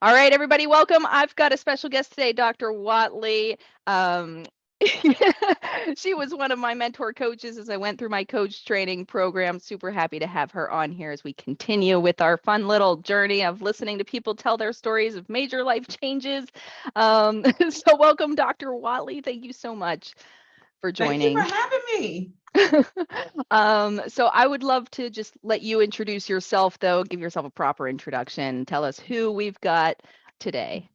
All right, everybody, welcome. I've got a special guest today, Dr. Watley. She was one of my mentor coaches as I went through my coach training program. Super happy to have her on here as we continue with our fun little journey of listening to people tell their stories of major life changes. So welcome, Dr. Watley. Thank you so much for joining. Thank you for having me. So I would love to just let you introduce yourself, though. Give yourself a proper introduction. Tell us who we've got today.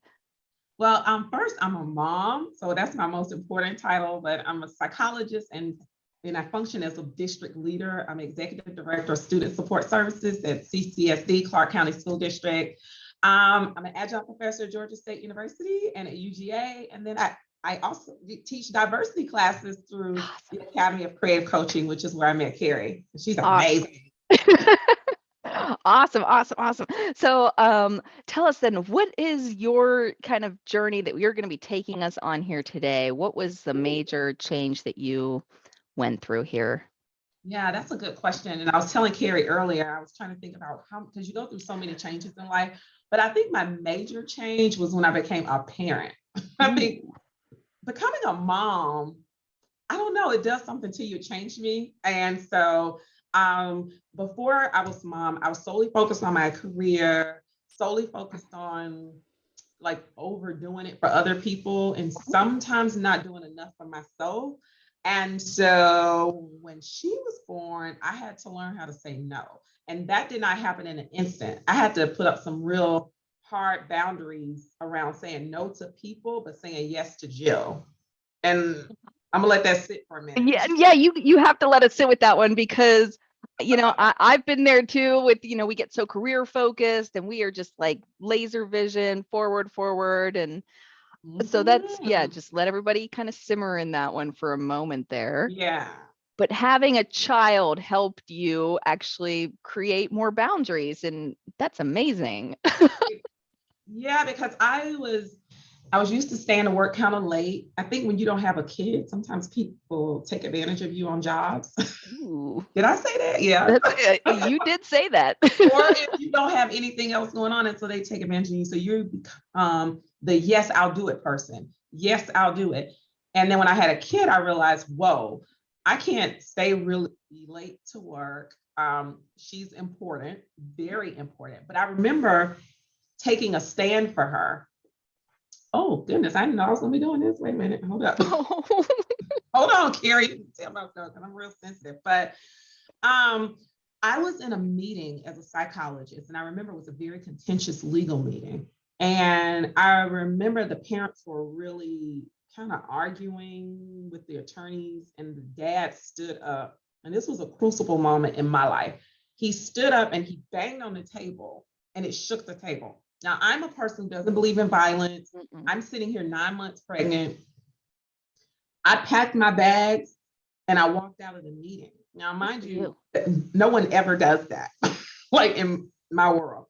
Well, first, I'm a mom, so that's my most important title, but I'm a psychologist and I function as a district leader. I'm executive director of student support services at CCSD, Clark County School District. I'm an adjunct professor at Georgia State University and at UGA, and then I also teach diversity classes through the Academy of Creative Coaching, which is where I met Kari. She's amazing. Awesome. So tell us then, what is your kind of journey that you're going to be taking us on here today? What was the major change that you went through here? Yeah, that's a good question. And I was telling Kari earlier, I was trying to think about how, because you go through so many changes in life, but I think my major change was when I became a parent. I think becoming a mom, I don't know, it does something to you, it changed me. And so before I was mom, I was solely focused on my career, solely focused on like overdoing it for other people and sometimes not doing enough for myself. And so when she was born, I had to learn how to say no. And that did not happen in an instant. I had to put up some real hard boundaries around saying no to people, but saying yes to Jill. And I'm gonna let that sit for a minute. Yeah, you have to let us sit with that one because I've been there too with, we get so career focused and we are just like laser vision forward. And so that's, just let everybody kind of simmer in that one for a moment there. Yeah. But having a child helped you actually create more boundaries, and that's amazing. Yeah, because I was used to staying to work kind of late. I think when you don't have a kid, sometimes people take advantage of you on jobs. Ooh. Did I say that? Yeah. You did say that. Or if you don't have anything else going on, and so they take advantage of you. So you're the yes, I'll do it person. Yes, I'll do it. And then when I had a kid, I realized, whoa, I can't stay really late to work. She's important, very important. But I remember taking a stand for her. Oh goodness, I didn't know I was gonna be doing this. Wait a minute, hold up. Hold on, Kari. Tell myself because I'm real sensitive. But I was in a meeting as a psychologist, and I remember it was a very contentious legal meeting. And I remember the parents were really kind of arguing with the attorneys, and the dad stood up, and this was a crucible moment in my life. He stood up and he banged on the table, and it shook the table. Now, I'm a person who doesn't believe in violence. I'm sitting here 9 months pregnant. I packed my bags and I walked out of the meeting. Now, mind you, no one ever does that, like in my world.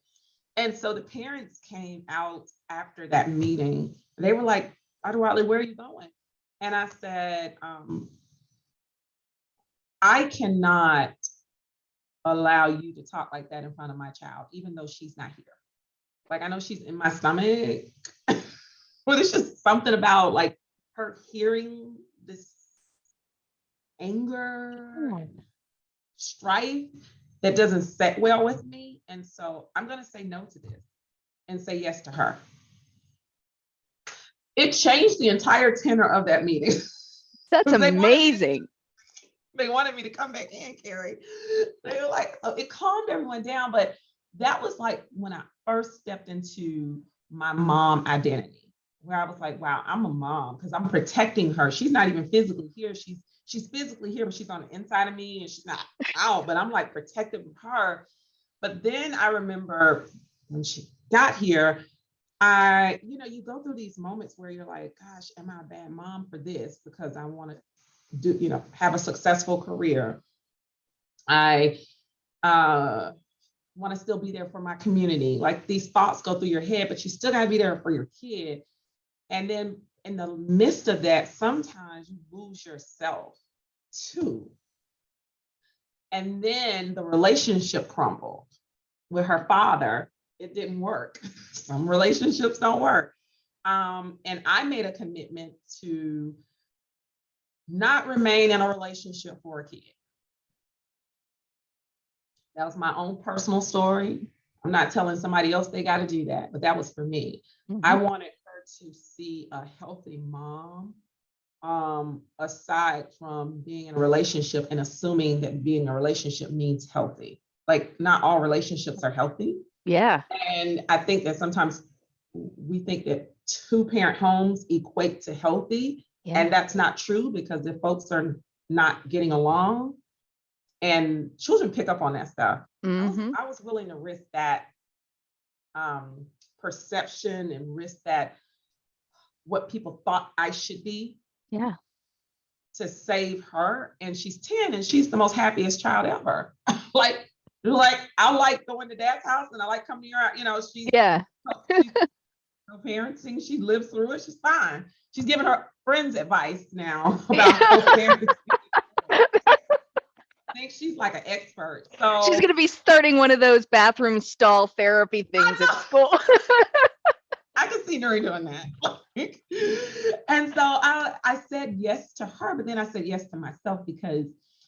And so the parents came out after that meeting. They were like, Dr. Watley, where are you going? And I said, I cannot allow you to talk like that in front of my child, even though she's not here. Like, I know she's in my stomach, but it's just something about like her hearing this anger, strife that doesn't set well with me. And so I'm going to say no to this and say yes to her. It changed the entire tenor of that meeting. That's amazing. They wanted me to come back in, Kari. They were like, it calmed everyone down, but that was like when I first stepped into my mom identity, where I was like, wow, I'm a mom because I'm protecting her. She's not even physically here. She's physically here, but she's on the inside of me and she's not out, but I'm like protective of her. But then I remember when she got here, you go through these moments where you're like, gosh, am I a bad mom for this? Because I want to do, have a successful career. I want to still be there for my community. Like these thoughts go through your head, but you still got to be there for your kid. And then in the midst of that, sometimes you lose yourself too. And then the relationship crumbled with her father it didn't work. Some relationships don't work. And I made a commitment to not remain in a relationship for a kid. That was my own personal story. I'm not telling somebody else they got to do that, but that was for me. I wanted her to see a healthy mom, aside from being in a relationship and assuming that being in a relationship means healthy. Like, not all relationships are healthy. Yeah. And I think that sometimes we think that two-parent homes equate to healthy. Yeah. And that's not true, because if folks are not getting along, and children pick up on that stuff. I was willing to risk that perception and risk that what people thought I should be. Yeah. To save her. And she's 10 and she's the most happiest child ever. like I like going to dad's house and I like coming here. You know, she's co-parenting. She lives through it. She's fine. She's giving her friends advice now about co-parenting. I think she's like an expert. So she's gonna be starting one of those bathroom stall therapy things at school. I can see Nuri doing that. And so I said yes to her, but then I said yes to myself, because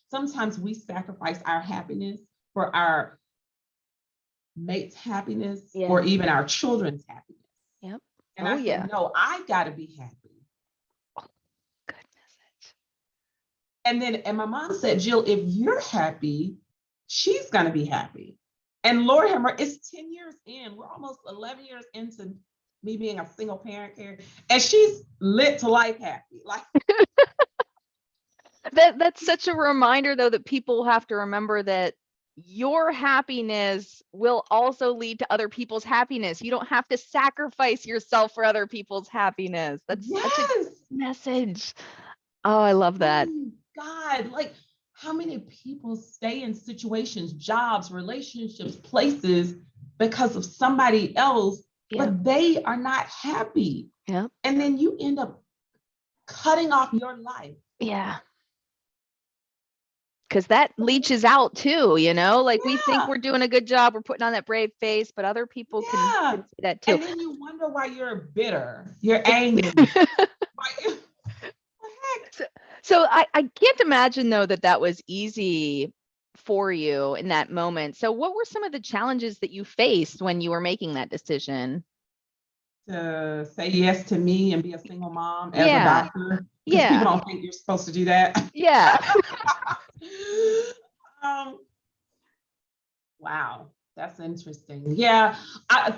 sometimes we sacrifice our happiness for our mate's happiness, or even our children's happiness. Yep. And I said, no, I got to be happy. Good And message. my mom said, Jill, if you're happy, she's going to be happy. And Lord have mercy, it's 10 years in. We're almost 11 years into me being a single parent here, and she's lit to life happy. Like that's such a reminder, though, that people have to remember that your happiness will also lead to other people's happiness. You don't have to sacrifice yourself for other people's happiness. That's such a message. Oh, I love that. Oh, God, like, how many people stay in situations, jobs, relationships, places because of somebody else, but they are not happy. Yeah. And then you end up cutting off your life. Yeah. Because that leaches out too, you know, like we think we're doing a good job, we're putting on that brave face, but other people can see that too. And then you wonder why you're bitter, you're angry. So I can't imagine, though, that was easy for you in that moment. So what were some of the challenges that you faced when you were making that decision? To say yes to me and be a single mom as a doctor. Because people don't think you're supposed to do that. Yeah. Wow, that's interesting. Yeah,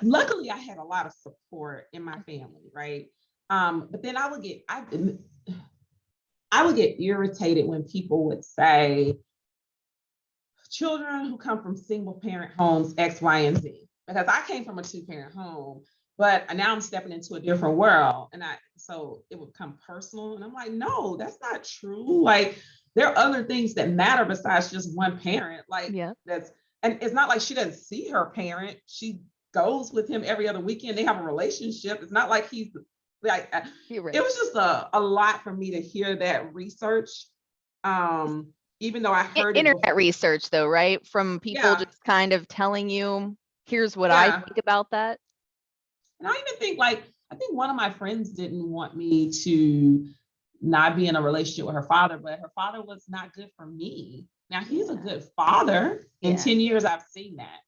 luckily I had a lot of support in my family, right? But then I would get irritated when people would say, children who come from single parent homes, X, Y, and Z. Because I came from a 2-parent home, but now I'm stepping into a different world. And so it would become personal. And I'm like, no, that's not true. Like, there are other things that matter besides just one parent. Like, and it's not like she doesn't see her parent. She goes with him every other weekend. They have a relationship. It's not like he's like, it was just a lot for me to hear that research. Even though I heard internet research, though, right? From people just kind of telling you, here's what I think about that. And I even think, like, I think one of my friends didn't want me to not be in a relationship with her father, but her father was not good for me. Now, he's a good father. In 10 years, I've seen that.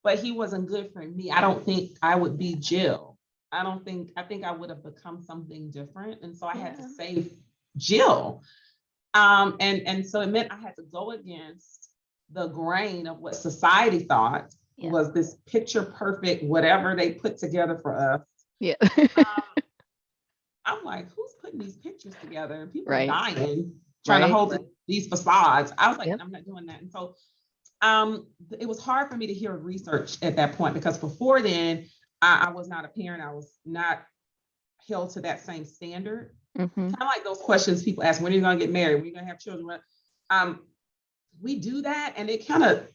But he wasn't good for me. I don't think I would be Jill. I think I would have become something different. And so I had to save Jill. And so it meant I had to go against the grain of what society thought was this picture perfect, whatever they put together for us. I'm like, who's putting these pictures together? And people are dying, trying to hold these facades. I was like, I'm not doing that. And so it was hard for me to hear research at that point, because before then, I was not a parent. I was not held to that same standard. Kind of like those questions people ask, when are you going to get married? When are you going to have children? We do that, and it kind of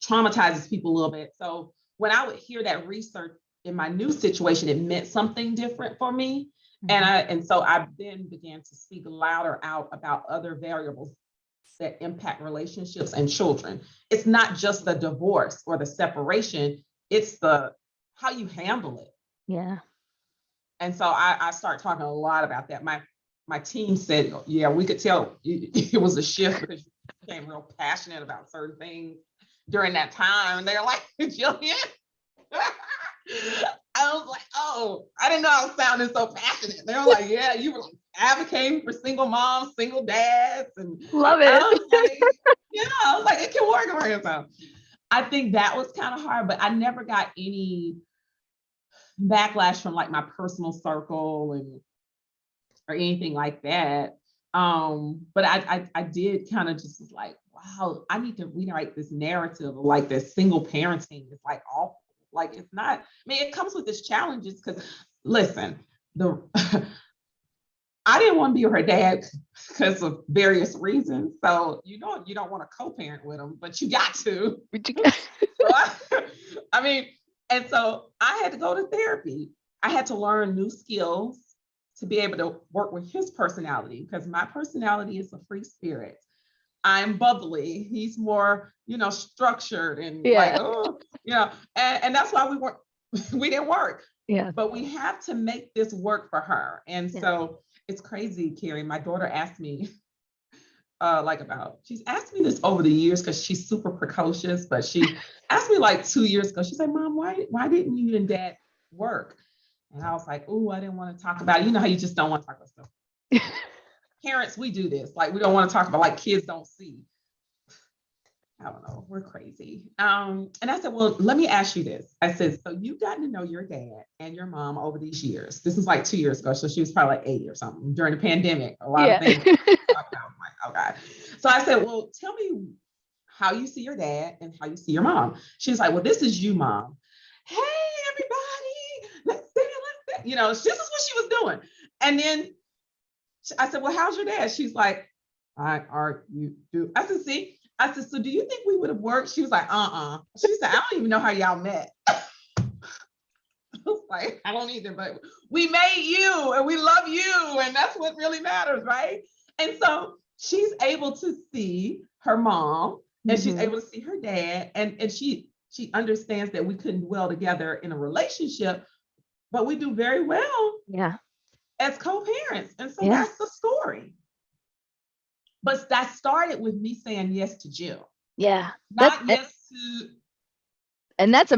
traumatizes people a little bit. So when I would hear that research in my new situation, it meant something different for me. And so I then began to speak louder out about other variables that impact relationships and children. It's not just the divorce or the separation, it's the how you handle it. Yeah. And so I start talking a lot about that. My team said, yeah, we could tell it was a shift because you became real passionate about certain things during that time. And they're like, Jillian. I was like, oh, I didn't know I was sounding so passionate. They were like, yeah, you were like advocating for single moms, single dads. And Love I it. was like, yeah, I was like, it can work around yourself. I think that was kind of hard, but I never got any backlash from like my personal circle and or anything like that. But I did kind of just was like, wow, I need to rewrite this narrative of like this single parenting is like awful. Like it's not, I mean, it comes with its challenges because listen, the I didn't want to be with her dad because of various reasons. So you don't want to co-parent with him, but you got to. I mean, and so I had to go to therapy. I had to learn new skills to be able to work with his personality because my personality is a free spirit. I'm bubbly. He's more, structured and like, Yeah. oh, and that's why we didn't work. Yeah. But we have to make this work for her. And Yeah. so it's crazy, Kari. My daughter asked me, she's asked me this over the years because she's super precocious, but she asked me like 2 years ago. She said, Mom, why didn't you and Dad work? And I was like, oh, I didn't want to talk about it. You know how you just don't want to talk about stuff. Parents, we do this. Like, we don't want to talk about like kids don't see. I don't know. We're crazy. And I said, well, let me ask you this. I said, so you've gotten to know your dad and your mom over these years. This is like 2 years ago. So she was probably like 80 or something during the pandemic. A lot of things. Like, oh God. So I said, well, tell me how you see your dad and how you see your mom. She's like, well, this is you, Mom. Hey, everybody. Let's dance. This is what she was doing. And then I said, well, how's your dad? She's like, you do. I said, see, so do you think we would have worked? She was like, She said, I don't even know how y'all met. I was like, I don't either, but we made you and we love you. And that's what really matters, right? And so she's able to see her mom and she's able to see her dad. And she understands that we couldn't dwell together in a relationship, but we do very well as co-parents. And so that's the story. But that started with me saying yes to Jill. Yeah. Not yes to. And that's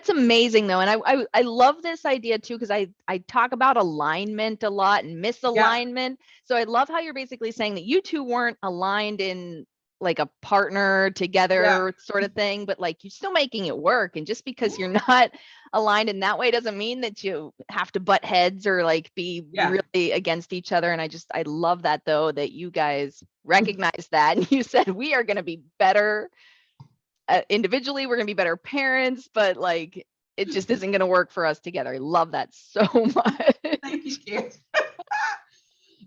amazing though. And I love this idea too, because I talk about alignment a lot and misalignment. Yeah. So I love how you're basically saying that you two weren't aligned in like a partner together sort of thing, but like you're still making it work. And just because you're not aligned in that way doesn't mean that you have to butt heads or like be really against each other. And I love that though, that you guys recognize that and you said, we are going to be better individually, we're going to be better parents, but like, it just isn't going to work for us together. I love that so much. Thank you, Kari.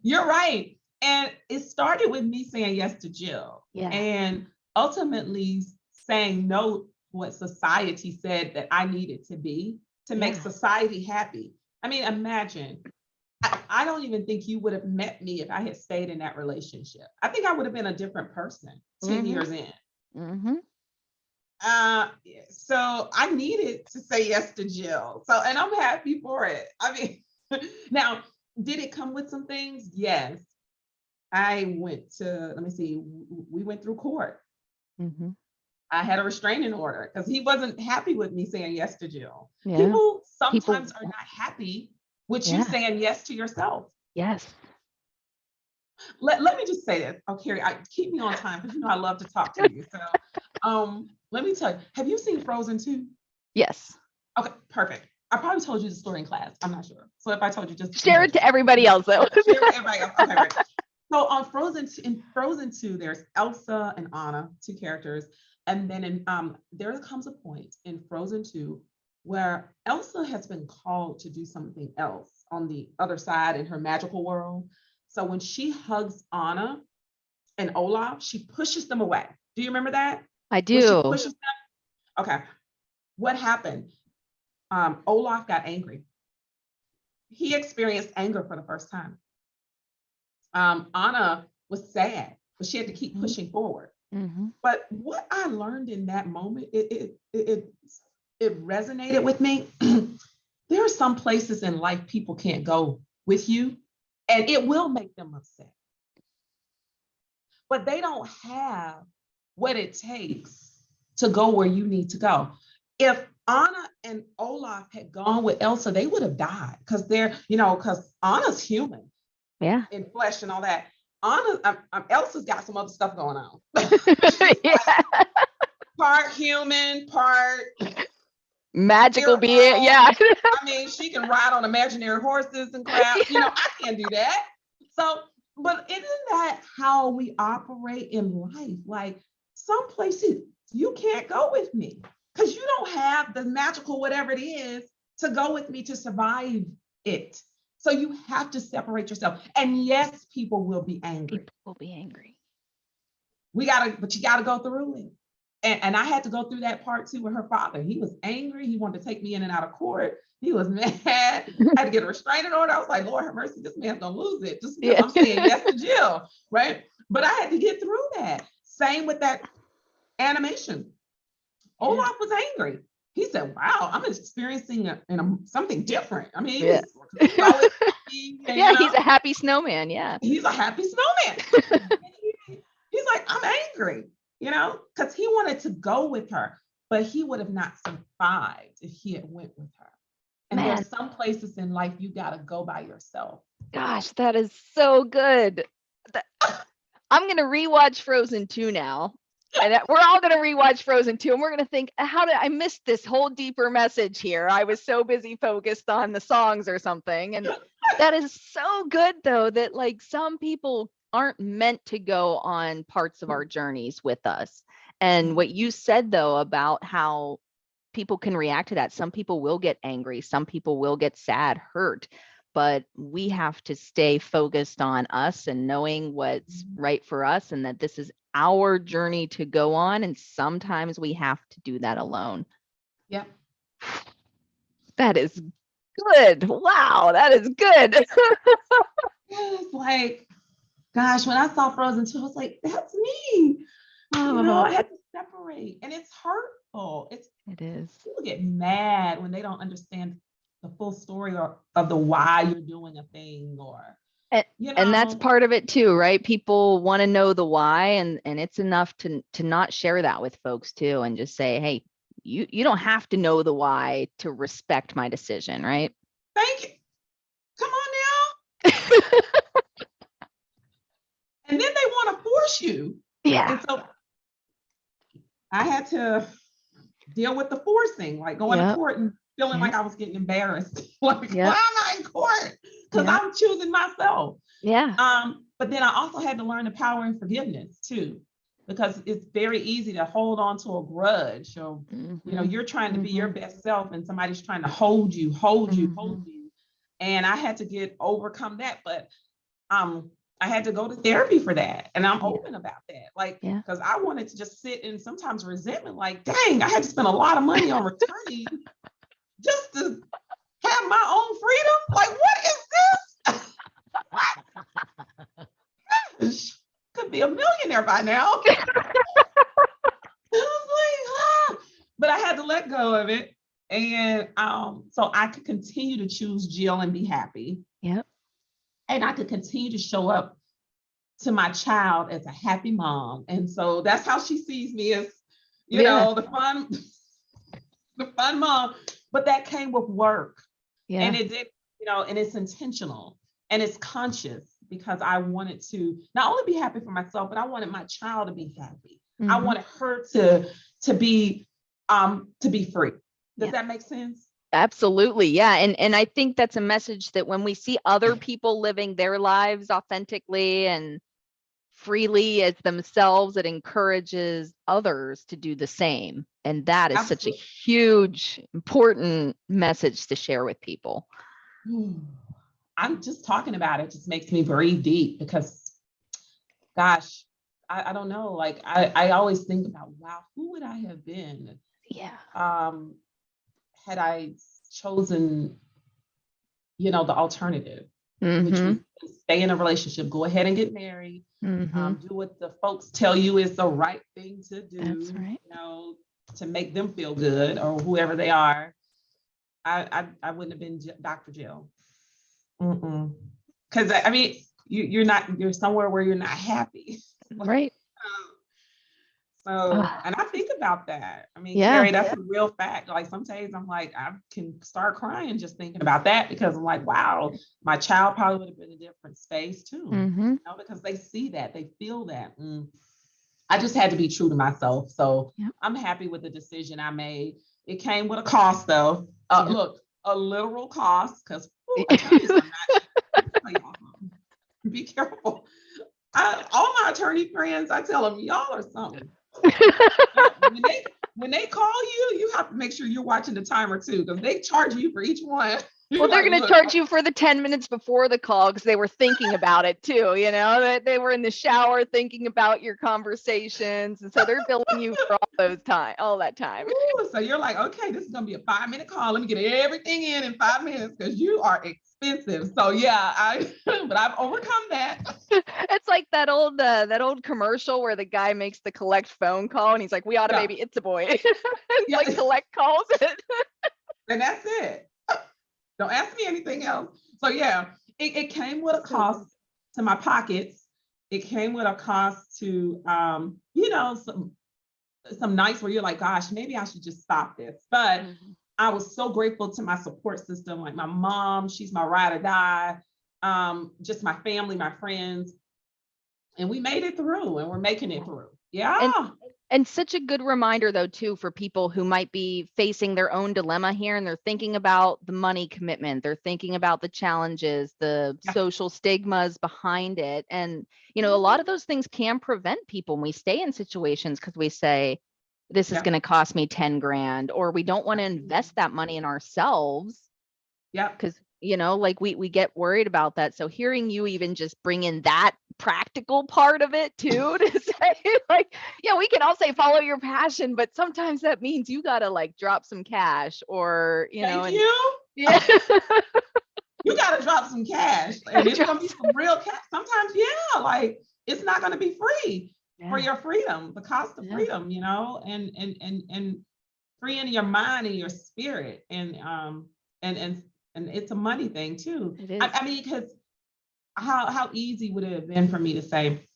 You're right. And it started with me saying yes to Jill and ultimately saying no to what society said that I needed to be to make society happy. I mean, imagine, I don't even think you would have met me if I had stayed in that relationship. I think I would have been a different person 10 years in. So I needed to say yes to Jill. So, and I'm happy for it. I mean, now, did it come with some things? Yes. I went to, we went through court. I had a restraining order because he wasn't happy with me saying yes to Jill. Yeah. People sometimes are not happy with you saying yes to yourself. Yes. Let me just say this. Oh, Kari, keep me on time because I love to talk to you. So let me tell you, have you seen Frozen 2? Yes. Okay, perfect. I probably told you the story in class. I'm not sure. So if I told you, just share it to everybody else though. Share it to everybody else. Okay, right. So on in Frozen 2, there's Elsa and Anna, two characters. And then there comes a point in Frozen 2 where Elsa has been called to do something else on the other side in her magical world. So when she hugs Anna and Olaf, she pushes them away. Do you remember that? I do. When she pushes them? Okay. What happened? Olaf got angry. He experienced anger for the first time. Anna was sad, but she had to keep pushing forward. But what I learned in that moment, it it resonated with me. There are some places in life people can't go with you, and it will make them upset. But they don't have what it takes to go where you need to go. If Anna and Olaf had gone with Elsa, they would have died because because Anna's human Yeah. in flesh and all that. Elsa's got some other stuff going on. Yeah. Part human, part Magical spirit being. world. Yeah. I mean, she can ride on imaginary horses and crap. I can't do that. So, but isn't that how we operate in life? Like some places you can't go with me because you don't have the magical whatever it is to go with me to survive it. So you have to separate yourself. And yes, people will be angry. People will be angry. But you gotta go through it. And I had to go through that part too with her father. He was angry. He wanted to take me in and out of court. He was mad. I had to get a restraining order. I was like, Lord have mercy, this man's gonna lose it just because I'm saying yes to Jill, right? But I had to get through that. Same with that animation. Olaf was angry. He said, wow, I'm experiencing something different. I mean, he's always happy, he's a happy snowman. Yeah. He's a happy snowman. He's like, I'm angry, because he wanted to go with her, but he would have not survived if he had went with her. And there's some places in life you got to go by yourself. Gosh, that is so good. I'm going to rewatch Frozen 2 now. And we're all going to rewatch Frozen 2 and we're going to think, how did I miss this whole deeper message here? I was so busy focused on the songs or something. And that is so good, though, that like some people aren't meant to go on parts of our journeys with us. And what you said, though, about how people can react to that. Some people will get angry. Some people will get sad, hurt. But we have to stay focused on us and knowing what's right for us and that this is our journey to go on. And sometimes we have to do that alone. Yep. That is good. Wow, that is good. It's like, gosh, when I saw Frozen 2, I was like, that's me. I had to separate. And it's hurtful. It is. People get mad when they don't understand the full story of the why you're doing a thing and that's part of it too, right? People want to know the why, and it's enough to not share that with folks too, and just say, hey, you don't have to know the why to respect my decision, right? Thank you. Come on now. And then they want to force you. Yeah. And so I had to deal with the forcing, like going to court and feeling like I was getting embarrassed. Like, why am I in court? Because I'm choosing myself. Yeah. But then I also had to learn the power in forgiveness too, because it's very easy to hold on to a grudge. So, you're trying to be your best self and somebody's trying to hold you. And I had to overcome that. But I had to go to therapy for that. And I'm open about that. Like, because I wanted to just sit in sometimes resentment, like, dang, I had to spend a lot of money on returning just to have my own freedom. Like, what is this? Could be a millionaire by now. I was like, but I had to let go of it. And so I could continue to choose Jill and be happy. Yep. And I could continue to show up to my child as a happy mom. And so that's how she sees me, as, the fun mom. But that came with work. Yeah. And it did, and it's intentional and it's conscious, because I wanted to not only be happy for myself, but I wanted my child to be happy. I wanted her to be free. Does that make sense? Absolutely. Yeah. And I think that's a message that when we see other people living their lives authentically and freely as themselves, it encourages others to do the same. And that is such a huge, important message to share with people. I'm just talking about it just makes me breathe deep, because, gosh, I don't know. Like, I always think about, wow, who would I have been? Yeah. Had I chosen, the alternative, which was stay in a relationship, go ahead and get married, do what the folks tell you is the right thing to do. That's right. to make them feel good or whoever they are, I wouldn't have been Dr. Jill. Because I mean, you're somewhere where you're not happy. Right. So, and I think about that. I mean, Yeah. Kari, that's a real fact. Like some days I'm like, I can start crying just thinking about that because I'm like, wow, my child probably would have been in a different space too. You know, because they see that, they feel that. I just had to be true to myself. So I'm happy with the decision I made. It came with a cost though. Look, a literal cost, because attorneys are not, be careful. All my attorney friends, I tell them, y'all are something. When they call you, you have to make sure you're watching the timer too, because they charge you for each one. Well, they're going to charge you for the 10 minutes before the call because they were thinking about it too. You know, they were in the shower thinking about your conversations. And so they're billing you for all that time. Ooh, so you're like, okay, this is going to be a 5-minute call. Let me get everything in 5 minutes because you are expensive. So yeah, but I've overcome that. It's like that old commercial where the guy makes the collect phone call and he's like, we ought to maybe it's a boy. It's like collect calls. And that's it. Don't ask me anything else. So yeah, it came with a cost to my pockets. It came with a cost to, you know, some nights where you're like, gosh, maybe I should just stop this. But I was so grateful to my support system, like my mom, she's my ride or die, just my family, my friends. And we made it through and we're making it through. Yeah. And such a good reminder, though, too, for people who might be facing their own dilemma here and they're thinking about the money commitment. They're thinking about the challenges, the social stigmas behind it. And, you know, a lot of those things can prevent people when we stay in situations because we say, this is going to cost me 10 grand, or we don't want to invest that money in ourselves. Yeah. Because, you know, like we get worried about that. So hearing you even just bring in that practical part of it too, to say like, yeah, we can all say follow your passion, but sometimes that means you got to like drop some cash or, you know. Thank you. Yeah. You got to drop some cash and it's going to be some real cash. Sometimes, yeah, like it's not going to be free for your freedom, the cost of freedom, you know, and freeing your mind and your spirit and it's a money thing too. It is. I mean, because how easy would it have been for me to say,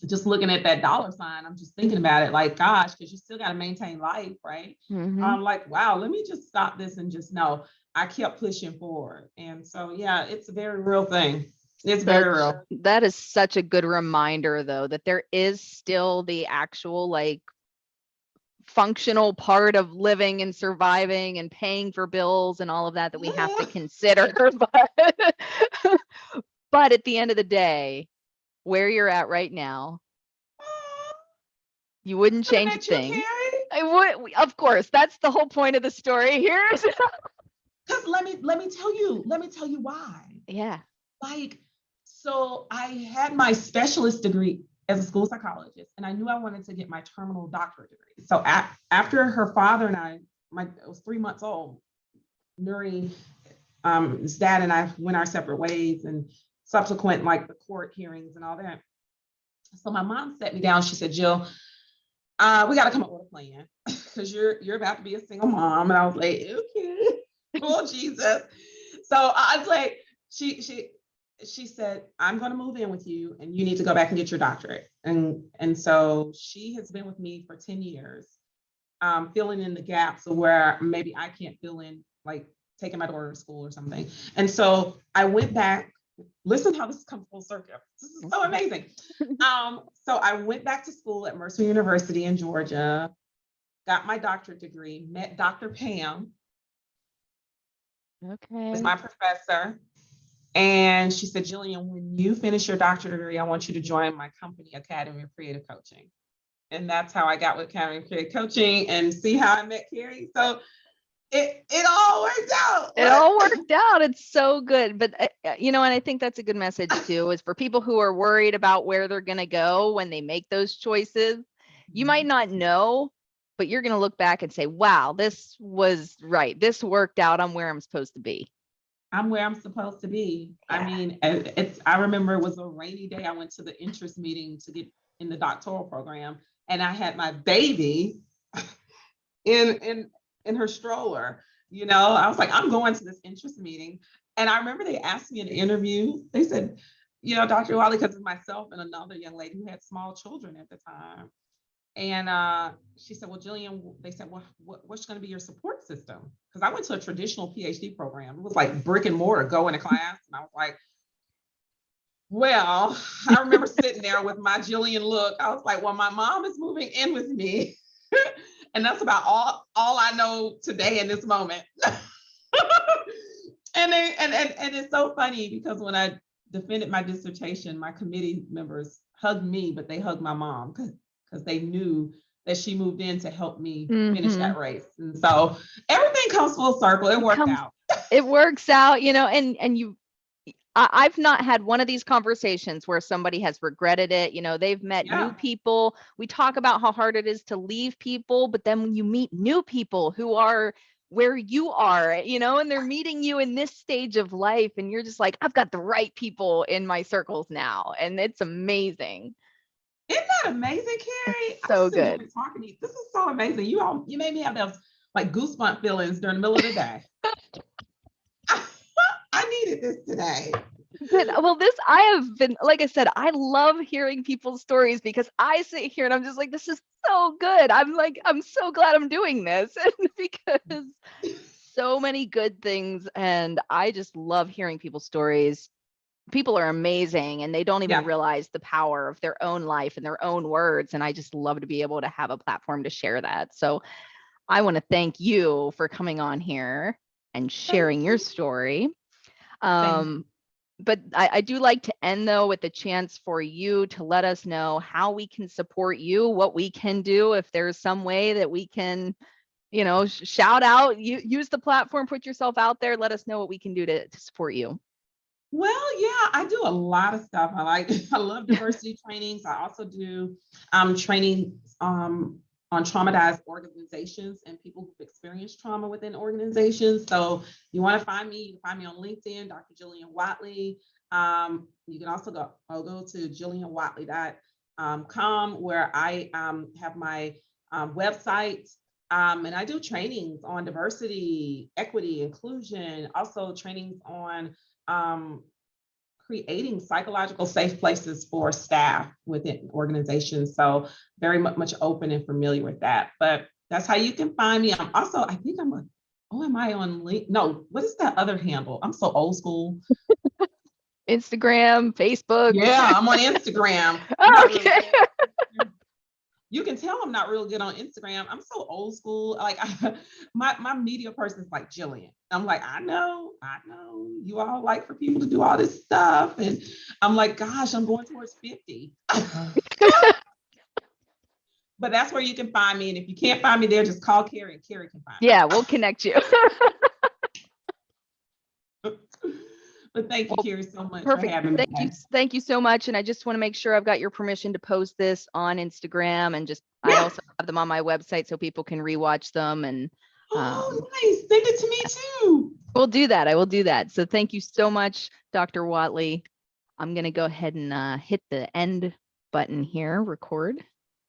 just looking at that dollar sign, I'm just thinking about it like, gosh, because you still got to maintain life, right? I'm like, wow, let me just stop this and just know. I kept pushing forward. And so, yeah, it's a very real thing. It's very real. That is such a good reminder, though, that there is still the actual like functional part of living and surviving and paying for bills and all of that we have to consider. But at the end of the day, where you're at right now, you wouldn't change a thing. I would, of course, that's the whole point of the story here. Because let me tell you why. Yeah. Like, so I had my specialist degree as a school psychologist, and I knew I wanted to get my terminal doctorate degree. So after her father and I was 3 months old, Nuri, his dad and I went our separate ways, and subsequent like the court hearings and all that. So my mom sat me down. She said, Jill, we got to come up with a plan because you're about to be a single mom. And I was like, okay, oh Jesus. So I was like, she said, I'm going to move in with you and you need to go back and get your doctorate. And so she has been with me for 10 years, filling in the gaps of where maybe I can't fill in, like taking my daughter to school or something. And so I went back. Listen how this comes full circle. This is so amazing. So I went back to school at Mercer University in Georgia, got my doctorate degree, met Dr. Pam. Okay. Was my professor. And she said, Jillian, when you finish your doctorate degree, I want you to join my company, Academy of Creative Coaching. And that's how I got with Academy of Creative Coaching and see how I met Kari. So it all worked out. It all worked out. It's so good. But, you know, and I think that's a good message too, is for people who are worried about where they're going to go when they make those choices. You might not know, but you're going to look back and say, wow, this was right. This worked out. I'm where I'm supposed to be. I'm where I'm supposed to be. Yeah. I mean, I remember it was a rainy day. I went to the interest meeting to get in the doctoral program and I had my baby in her stroller. I was like, I'm going to this interest meeting. And I remember they asked me in the interview, they said, Dr. Wiley, because it's myself and another young lady who had small children at the time. And she said, well, Jillian, they said, well, what's going to be your support system? Because I went to a traditional PhD program. It was like brick and mortar, go into class. And I was like, well, I remember sitting there with my Jillian look. I was like, well, my mom is moving in with me. And that's about all I know today in this moment. and it's so funny because when I defended my dissertation, my committee members hugged me, but they hugged my mom because they knew that she moved in to help me finish that race. And so everything comes full circle. It worked out. It works out, and I've not had one of these conversations where somebody has regretted it. They've met new people. We talk about how hard it is to leave people, but then when you meet new people who are where you are, and they're meeting you in this stage of life, and you're just like, I've got the right people in my circles now. And it's amazing. Isn't that amazing, Kari? It's so good. Talking to you. This is so amazing. You made me have those like goosebump feelings during the middle of the day. I needed this today. Good. Well, I have been, like I said, I love hearing people's stories because I sit here and I'm just like, this is so good. I'm so glad I'm doing this because so many good things. And I just love hearing people's stories. People are amazing and they don't even realize the power of their own life and their own words. And I just love to be able to have a platform to share that. So I want to thank you for coming on here and sharing your story. But I do like to end though with a chance for you to let us know how we can support you, what we can do, if there's some way that we can, shout out, use the platform, put yourself out there, let us know what we can do to support you. Well, yeah, I do a lot of stuff. I love diversity trainings. I also do training on traumatized organizations and people who've experienced trauma within organizations. So you want to find me, you can find me on LinkedIn, Dr. Jillian Watley. You can also go to jillianwatley.com where I have my website. And I do trainings on diversity, equity, inclusion, also trainings on creating psychological safe places for staff within organizations. So very much open and familiar with that. But that's how you can find me. I'm also, I think am I on LinkedIn? No, what is that other handle? I'm so old school. Instagram, Facebook. Yeah, I'm on Instagram. Okay. You can tell I'm not real good on Instagram. I'm so old school. Like my media person is like Jillian. I'm like, I know you all like for people to do all this stuff. And I'm like, gosh, I'm going towards 50. But that's where you can find me. And if you can't find me there, just call Kari and Kari can find me. Yeah, we'll connect you. But thank you, Kari, so much for having me. Thank you so much. And I just want to make sure I've got your permission to post this on Instagram and I also have them on my website so people can rewatch them. And nice. Send it to me too. We'll do that. I will do that. So thank you so much, Dr. Watley. I'm going to go ahead and hit the end button here, record.